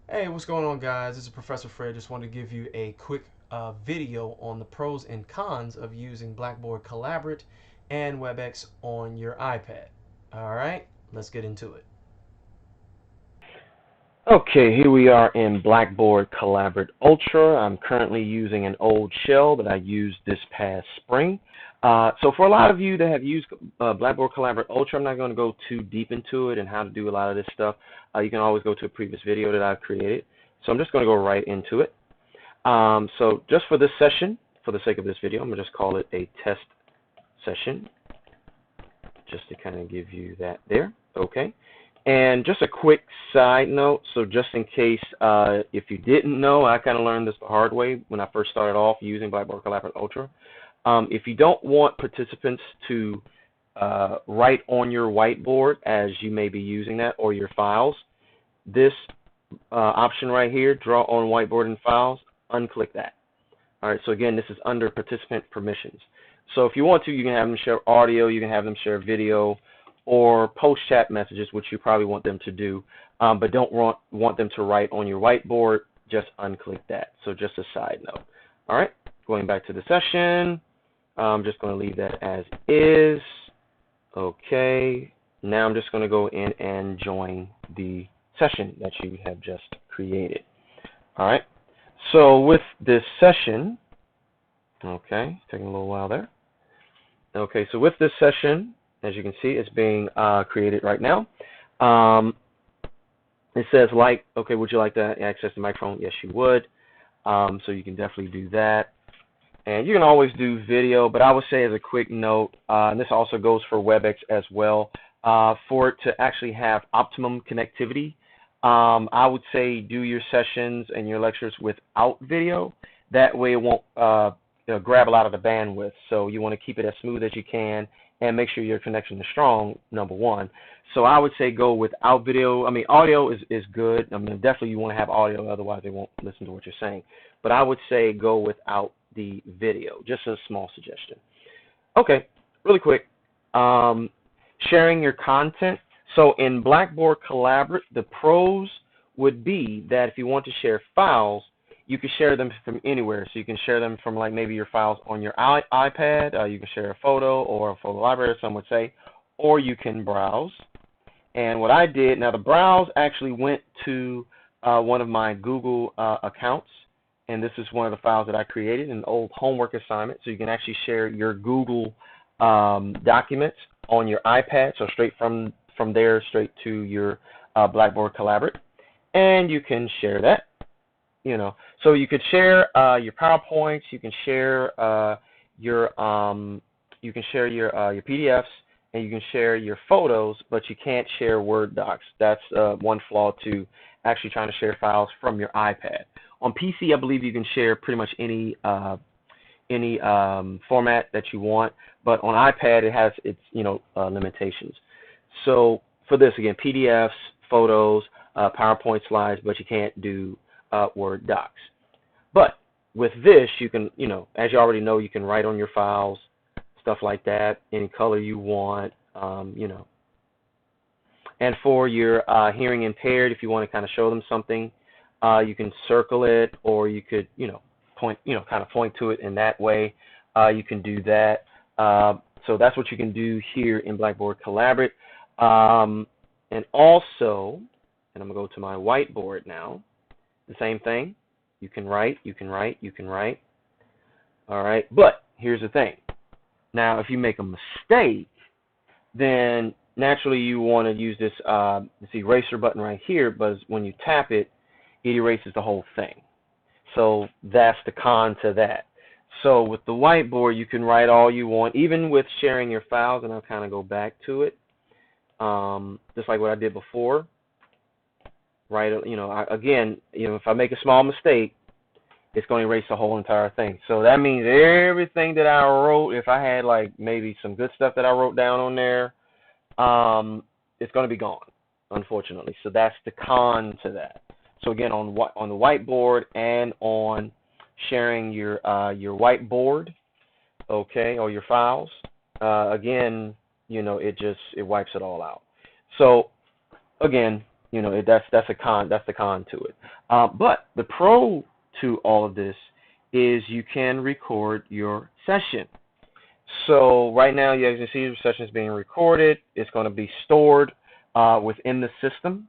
Hey, what's going on, guys? This is Professor Fred. Just wanted to give you a quick video on the pros and cons of using Blackboard Collaborate and Webex on your iPad. All right, let's get into it. Okay, here we are in Blackboard Collaborate Ultra. I'm currently using an old shell that I used this past spring. So for a lot of you that have used Blackboard Collaborate Ultra, I'm not going to go too deep into it and how to do a lot of this stuff. You can always go to a previous video that I've created. So I'm just going to go right into it. So just for this session, for the sake of this video, I'm going to just call it a test session, just to kind of give you that there. Okay. And just a quick side note, so just in case if you didn't know, I kind of learned this the hard way when I first started off using Blackboard Collaborate Ultra. If you don't want participants to write on your whiteboard as you may be using that or your files, this option right here, Draw on Whiteboard and Files, unclick that. All right, so again, this is under participant permissions. So if you want to, you can have them share audio, you can have them share video, or post chat messages, which you probably want them to do, but don't want them to write on your whiteboard, just unclick that. So just a side note. All right, going back to the session, I'm just going to leave that as is. Okay, now I'm just going to go in and join the session that you have just created. All right, so with this session, okay, taking a little while there. Okay, so with this session, as you can see, it's being created right now. It says okay, would you like to access the microphone? Yes, you would. So you can definitely do that. And you can always do video, but I would say as a quick note, and this also goes for WebEx as well, for it to actually have optimum connectivity, I would say do your sessions and your lectures without video. That way it won't grab a lot of the bandwidth. So you want to keep it as smooth as you can and make sure your connection is strong, number one. So I would say go without video. I mean, audio is good. I mean, definitely you want to have audio, otherwise they won't listen to what you're saying. But I would say go without the video, just a small suggestion. Okay, really quick. Sharing your content. So in Blackboard Collaborate, the pros would be that if you want to share files, you can share them from anywhere. So you can share them from like maybe your files on your iPad. You can share a photo or a photo library, some would say, or you can browse. And what I did, now the browse actually went to one of my Google accounts, and this is one of the files that I created, an old homework assignment. So you can actually share your Google documents on your iPad, so straight from there straight to your Blackboard Collaborate, and you can share that. So you could share your PowerPoints, you can share your PDFs, and you can share your photos, but you can't share Word docs. That's one flaw to actually trying to share files from your iPad. On PC, I believe you can share pretty much any format that you want, but on iPad it has its limitations. So for this again, PDFs, photos, PowerPoint slides, but you can't do Word docs. But with this, you can, as you already know, you can write on your files, stuff like that, any color you want, And for your hearing impaired, if you want to kind of show them something, you can circle it, or you could, point, kind of point to it in that way. You can do that. So that's what you can do here in Blackboard Collaborate. And also, and I'm going to go to my whiteboard now. The same thing. You can write, you can write, you can write. All right, but here's the thing. Now, if you make a mistake, then naturally you want to use this eraser button right here, but when you tap it, it erases the whole thing. So that's the con to that. So with the whiteboard, you can write all you want, even with sharing your files, and I'll kind of go back to it, just like what I did before. Right, again, if I make a small mistake, it's going to erase the whole entire thing. So that means everything that I wrote, if I had like maybe some good stuff that I wrote down on there, it's going to be gone, unfortunately. So that's the con to that. So again, on the whiteboard and on sharing your whiteboard, okay, or your files, again, it wipes it all out. So again, That's a con. That's the con to it. But the pro to all of this is you can record your session. So right now, you guys can see the session is being recorded. It's going to be stored within the system.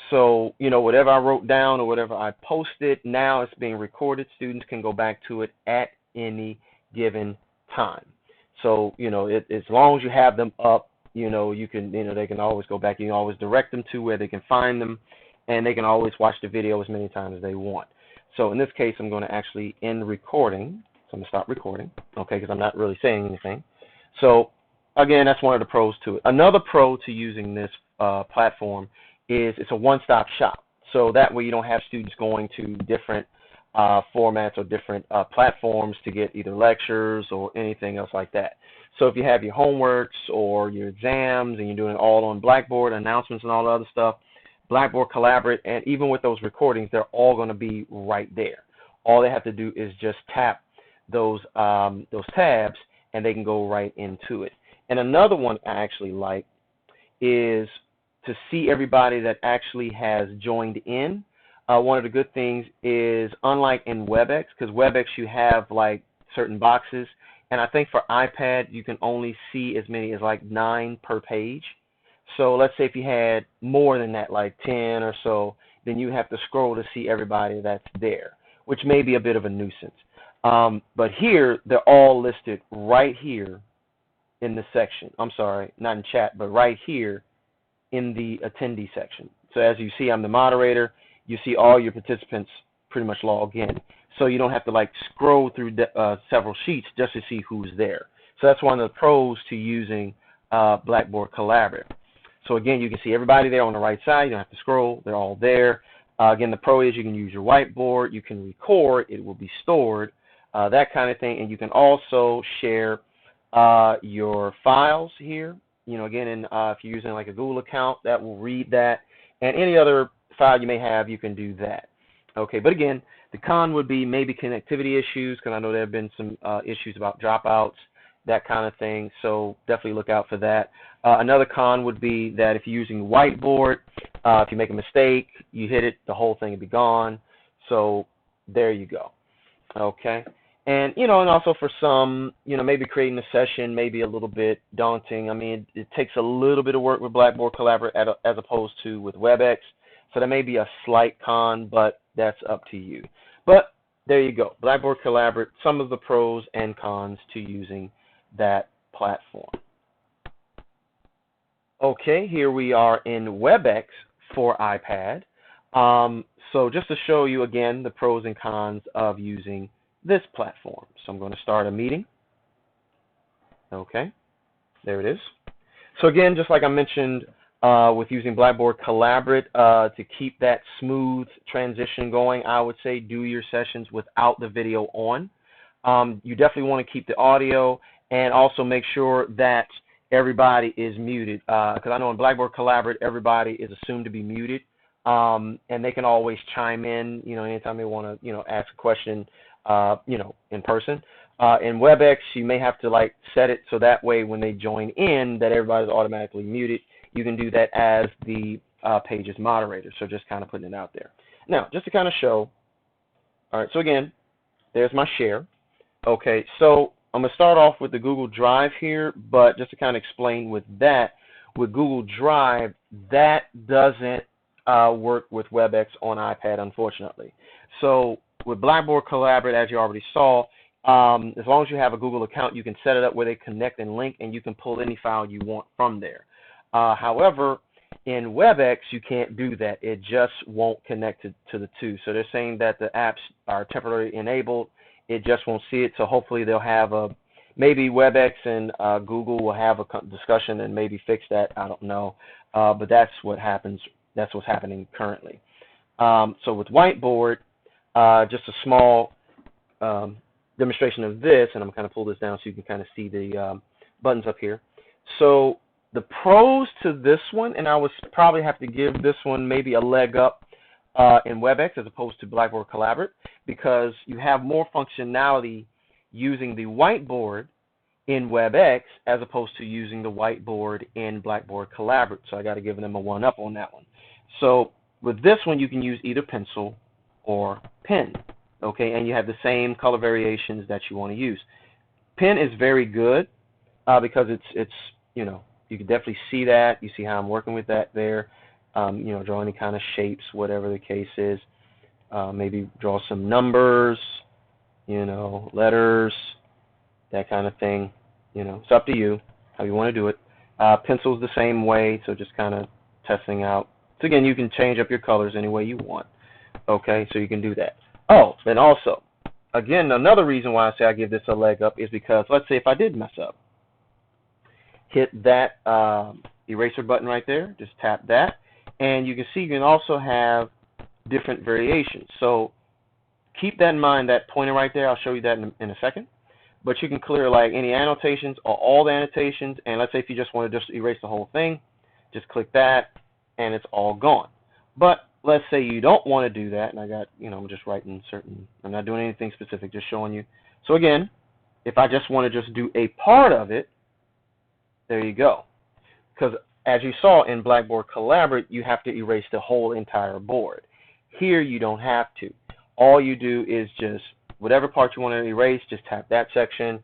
So, whatever I wrote down or whatever I posted, now it's being recorded. Students can go back to it at any given time. So, as long as you have them up, you can, they can always go back. You can always direct them to where they can find them, and they can always watch the video as many times as they want. So in this case, I'm going to actually end recording. So I'm going to stop recording, okay, because I'm not really saying anything. So again, that's one of the pros to it. Another pro to using this platform is it's a one-stop shop. So that way you don't have students going to different formats or different platforms to get either lectures or anything else like that. So if you have your homeworks or your exams and you're doing it all on Blackboard, announcements and all the other stuff, Blackboard Collaborate, and even with those recordings, they're all going to be right there. All they have to do is just tap those tabs, and they can go right into it. And another one I actually like is to see everybody that actually has joined in. One of the good things is, unlike in WebEx, because WebEx you have like certain boxes, and I think for iPad you can only see as many as like 9 per page. So let's say if you had more than that, like 10 or so, then you have to scroll to see everybody that's there, which may be a bit of a nuisance. But here, they're all listed right here in the section. I'm sorry, not in chat, but right here in the attendee section. So as you see, I'm the moderator. You see all your participants pretty much log in. So you don't have to like scroll through several sheets just to see who's there. So that's one of the pros to using Blackboard Collaborate. So again, you can see everybody there on the right side. You don't have to scroll. They're all there. Again, the pro is you can use your whiteboard. You can record. It will be stored, that kind of thing. And you can also share your files here. Again, if you're using like a Google account, that will read that. And any other file you may have, you can do that. Okay, but again, the con would be maybe connectivity issues, because I know there have been some issues about dropouts, that kind of thing. So definitely look out for that. Another con would be that if you're using whiteboard, if you make a mistake, you hit it, the whole thing would be gone. So there you go. Okay. And, and also for some, maybe creating a session may be a little bit daunting. I mean, it takes a little bit of work with Blackboard Collaborate as opposed to with WebEx. So that may be a slight con, but that's up to you. But there you go. Blackboard Collaborate, some of the pros and cons to using that platform. Okay, here we are in WebEx for iPad. So just to show you again the pros and cons of using this platform. So I'm going to start a meeting. Okay, there it is. So again, just like I mentioned with using Blackboard Collaborate, to keep that smooth transition going, I would say do your sessions without the video on. You definitely want to keep the audio, and also make sure that everybody is muted, because I know in Blackboard Collaborate everybody is assumed to be muted, and they can always chime in, anytime they want to, ask a question, in person. In WebEx, you may have to like set it so that way when they join in, that everybody's automatically muted. You can do that as the page's moderator. So just kind of putting it out there. Now, just to kind of show. All right. So again, there's my share. Okay. So I'm going to start off with the Google Drive here, but just to kind of explain with that, with Google Drive, that doesn't work with WebEx on iPad, unfortunately. So with Blackboard Collaborate, as you already saw, as long as you have a Google account, you can set it up where they connect and link, and you can pull any file you want from there. However, in WebEx, you can't do that. It just won't connect to the two. So they're saying that the apps are temporarily enabled. It just won't see it. So hopefully they'll have maybe WebEx and Google will have a discussion and maybe fix that. I don't know. But that's what happens. That's what's happening currently. So with Whiteboard, just a small demonstration of this, and I'm kind of pull this down so you can kind of see the buttons up here. So the pros to this one, and I would probably have to give this one maybe a leg up in WebEx as opposed to Blackboard Collaborate, because you have more functionality using the whiteboard in WebEx as opposed to using the whiteboard in Blackboard Collaborate. So I got to give them a one up on that one. So with this one, you can use either pencil or pen, okay? And you have the same color variations that you want to use. Pen is very good because it's you know, you can definitely see that. You see how I'm working with that there. You know, draw any kind of shapes, whatever the case is. Maybe draw some numbers, you know, letters, that kind of thing. You know, it's up to you how you want to do it. Pencil's the same way, so just kind of testing out. So again, you can change up your colors any way you want. Okay, so you can do that. Oh, and also, again, another reason why I say I give this a leg up is because let's say if I did mess up, hit that eraser button right there, just tap that, and you can see you can also have different variations. So keep that in mind, that pointer right there. I'll show you that in a second. But you can clear like any annotations or all the annotations, and let's say if you just want to just erase the whole thing, just click that, and it's all gone. But let's say you don't want to do that, and I got, you know, I'm just writing certain, I'm not doing anything specific, just showing you. So again, if I just want to just do a part of it, there you go. Because as you saw in Blackboard Collaborate, you have to erase the whole entire board. Here you don't have to. All you do is just whatever part you want to erase, just tap that section,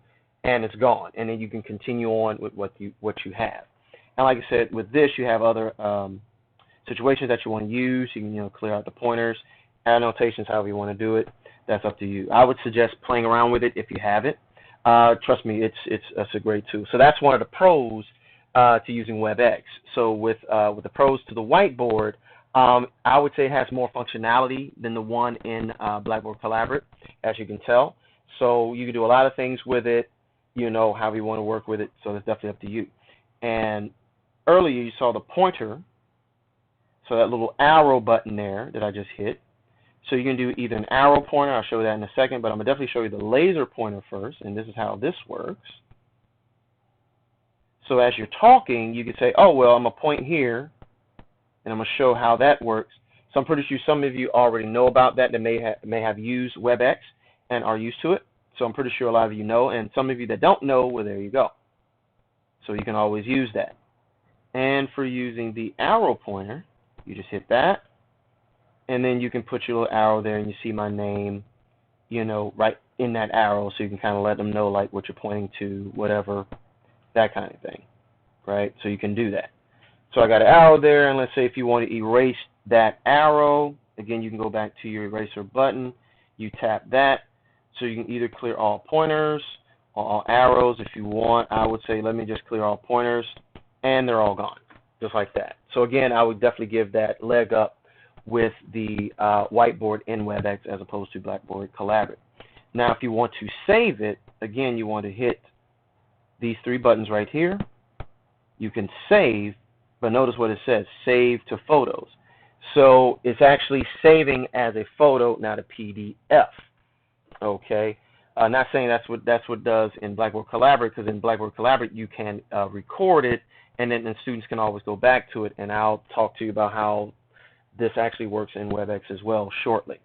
and it's gone. And then you can continue on with what you have. And like I said, with this, you have other situations that you want to use. You can, you know, clear out the pointers, annotations, however you want to do it. That's up to you. I would suggest playing around with it if you have it. Trust me, it's a great tool. So that's one of the pros to using WebEx. So with the pros to the whiteboard, I would say it has more functionality than the one in Blackboard Collaborate, as you can tell. So you can do a lot of things with it, you know, however you want to work with it. So it's definitely up to you. And earlier you saw the pointer, so that little arrow button there that I just hit. So you can do either an arrow pointer, I'll show you that in a second, but I'm going to definitely show you the laser pointer first, and this is how this works. So as you're talking, you can say, oh, well, I'm going to point here, and I'm going to show how that works. So I'm pretty sure some of you already know about that may have used WebEx and are used to it. So I'm pretty sure a lot of you know, and some of you that don't know, well, there you go. So you can always use that. And for using the arrow pointer, you just hit that, and then you can put your little arrow there, and you see my name, you know, right in that arrow, so you can kind of let them know, like, what you're pointing to, whatever, that kind of thing, right? So you can do that. So I got an arrow there, and let's say if you want to erase that arrow, again, you can go back to your eraser button. You tap that, so you can either clear all pointers or all arrows if you want. I would say let me just clear all pointers, and they're all gone, just like that. So again, I would definitely give that leg up with the whiteboard in WebEx as opposed to Blackboard Collaborate. Now, if you want to save it, again, you want to hit these three buttons right here. You can save, but notice what it says, save to photos. So it's actually saving as a photo, not a PDF. Okay, not saying that's what it does in Blackboard Collaborate, because in Blackboard Collaborate you can record it, and then the students can always go back to it. And I'll talk to you about how this actually works in WebEx as well shortly.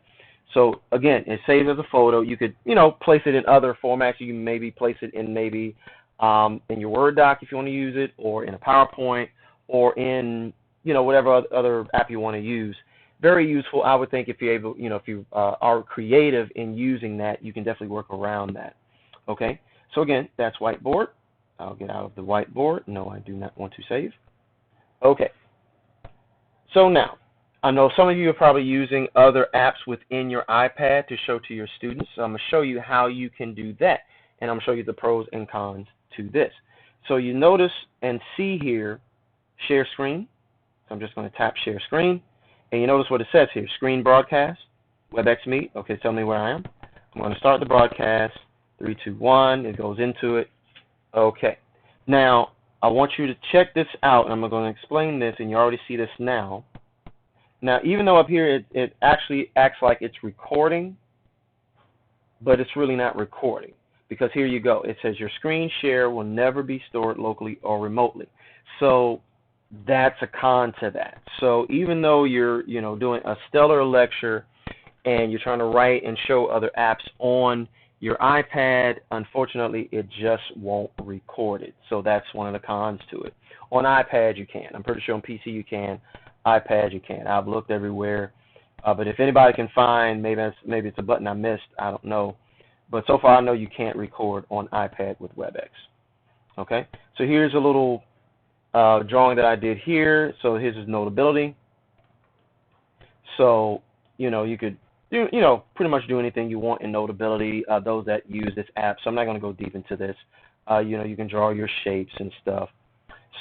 So again, it saves as a photo. You could, you know, place it in other formats. You can maybe place it in maybe in your Word doc if you want to use it, or in a PowerPoint, or in, you know, whatever other app you want to use. Very useful, I would think, if you're able, you know, if you are creative in using that, you can definitely work around that. Okay, so again, that's whiteboard. I'll get out of the whiteboard. No, I do not want to save. Okay, so now, I know some of you are probably using other apps within your iPad to show to your students. So I'm going to show you how you can do that, and I'm going to show you the pros and cons to this. So you notice and see here, share screen. So I'm just going to tap share screen, and you notice what it says here, screen broadcast, WebEx Meet. Okay, tell me where I am. I'm going to start the broadcast, 3, 2, 1, it goes into it. Okay, now I want you to check this out, and I'm going to explain this, and you already see this now. Now, even though up here it actually acts like it's recording, but it's really not recording, because here you go. It says your screen share will never be stored locally or remotely. So that's a con to that. So even though you're, you know, doing a stellar lecture and you're trying to write and show other apps on your iPad, unfortunately, it just won't record it. So that's one of the cons to it. On iPad, you can. I'm pretty sure on PC you can. iPad you can. I've looked everywhere, but if anybody can find, maybe it's a button I missed. I don't know, but so far I know you can't record on iPad with WebEx. Okay, so here's a little drawing that I did here. So here's his Notability. So you could do pretty much do anything you want in Notability. Those that use this app. So I'm not going to go deep into this. You can draw your shapes and stuff.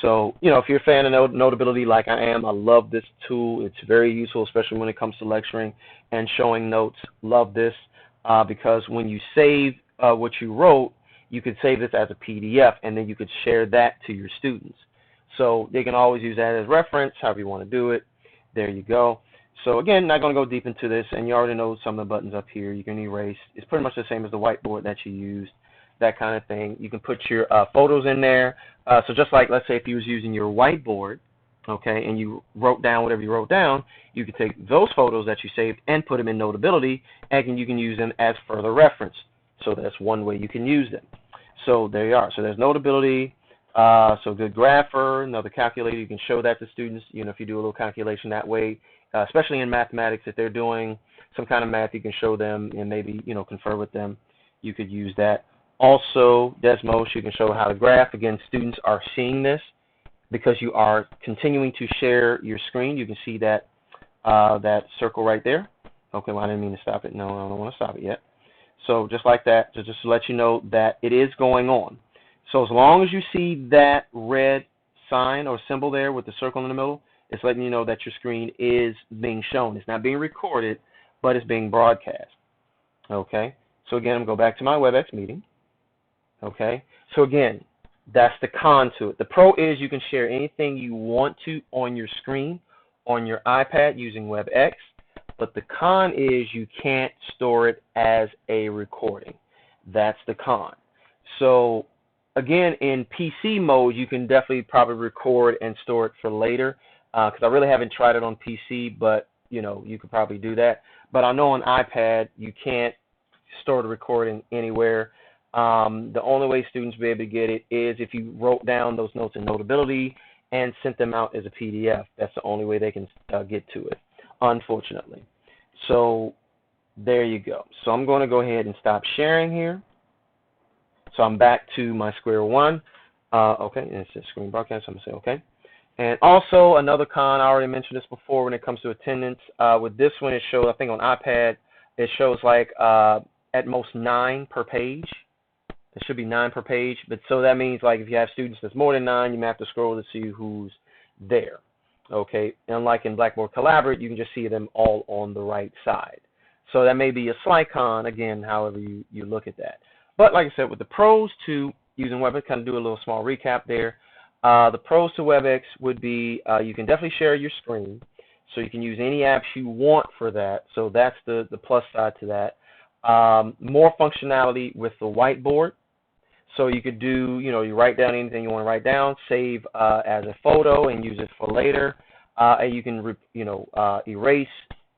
So, if you're a fan of Notability like I am, I love this tool. It's very useful, especially when it comes to lecturing and showing notes. Love this because when you save what you wrote, you could save this as a PDF, and then you could share that to your students. So they can always use that as reference, however you want to do it. There you go. So again, not going to go deep into this, and you already know some of the buttons up here. You can erase. It's pretty much the same as the whiteboard that you used. That kind of thing. You can put your photos in there. So just like, let's say if you was using your whiteboard, okay, and you wrote down whatever you wrote down, you could take those photos that you saved and put them in Notability, and you can use them as further reference. So that's one way you can use them. So there you are. So there's Notability. So good grapher, another calculator. You can show that to students, if you do a little calculation that way, especially in mathematics. If they're doing some kind of math, you can show them and maybe, confer with them. You could use that. Also, Desmos, you can show how to graph. Again, students are seeing this because you are continuing to share your screen. You can see that that circle right there. Okay, well, I didn't mean to stop it. No, I don't want to stop it yet. So just like that, just to let you know that it is going on. So as long as you see that red sign or symbol there with the circle in the middle, it's letting you know that your screen is being shown. It's not being recorded, but it's being broadcast. Okay, so again, I'm going to go back to my WebEx meeting. Okay, so again, that's the con to it. The pro is you can share anything you want to on your screen, on your iPad using WebEx, but the con is you can't store it as a recording. That's the con. So again, in PC mode, you can definitely probably record and store it for later, because I really haven't tried it on PC, but you could probably do that. But I know on iPad you can't store the recording anywhere. The only way students will be able to get it is if you wrote down those notes in Notability and sent them out as a PDF. That's the only way they can get to it, unfortunately. So there you go. So I'm going to go ahead and stop sharing here. So I'm back to my square one. Okay, and it's a screen broadcast, so I'm going to say okay. And also another con, I already mentioned this before when it comes to attendance. With this one, it shows, I think on iPad, it shows like at most 9 per page. It should be 9 per page, but so that means like if you have students that's more than 9, you may have to scroll to see who's there. Okay, unlike in Blackboard Collaborate, you can just see them all on the right side. So that may be a slight con, again, however you look at that. But like I said, with the pros to using WebEx, kind of do a little small recap there. The pros to WebEx would be you can definitely share your screen, so you can use any apps you want for that. So that's the plus side to that. More functionality with the whiteboard. So you could do, you write down anything you want to write down, save as a photo, and use it for later. And you can, erase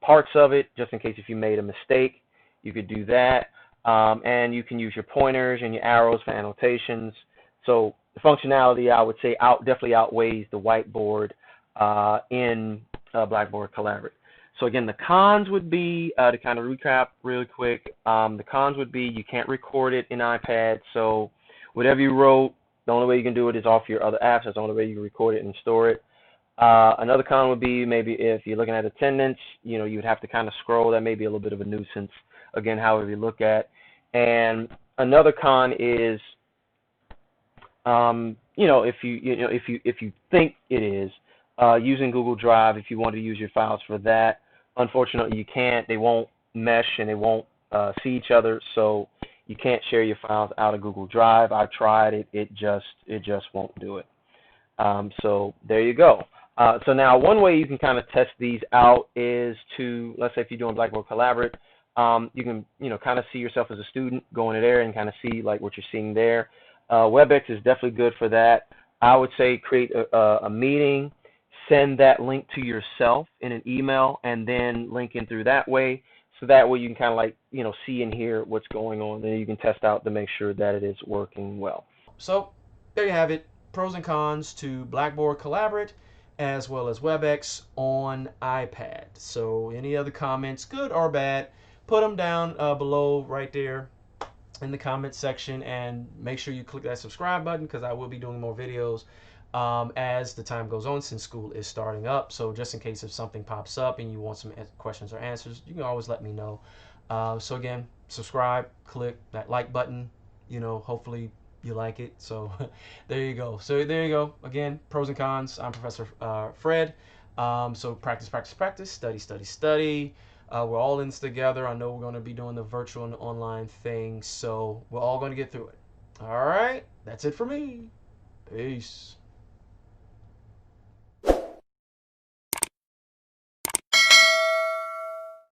parts of it just in case if you made a mistake. You could do that. And you can use your pointers and your arrows for annotations. So the functionality, I would say, definitely outweighs the whiteboard in Blackboard Collaborate. So again, the cons would be, to kind of recap really quick, the cons would be you can't record it in iPad. So whatever you wrote, the only way you can do it is off your other apps. That's the only way you can record it and store it. Another con would be maybe if you're looking at attendance, you would have to kind of scroll. That may be a little bit of a nuisance, again, however you look at. And another con is, if you think it is, using Google Drive, if you want to use your files for that, unfortunately you can't. They won't mesh and they won't see each other, so you can't share your files out of Google Drive. I've tried it; it just won't do it. So there you go. So now one way you can kind of test these out is to, let's say if you're doing Blackboard Collaborate, you can kind of see yourself as a student going in there and kind of see like what you're seeing there. WebEx is definitely good for that. I would say create a meeting, send that link to yourself in an email, and then link in through that way. So that way you can kind of like, see and hear what's going on. Then you can test out to make sure that it is working well. So there you have it. Pros and cons to Blackboard Collaborate as well as WebEx on iPad. So any other comments, good or bad, put them down below right there in the comment section, and make sure you click that subscribe button because I will be doing more videos as the time goes on, since school is starting up. So just in case if something pops up and you want some questions or answers, you can always let me know. So again, subscribe, click that like button, hopefully you like it. So there you go. So there you go. Again, pros and cons. I'm Professor Fred. So practice, practice, practice, study, study, study. We're all in this together. I know we're going to be doing the virtual and the online thing, so we're all going to get through it. All right, that's it for me. Peace.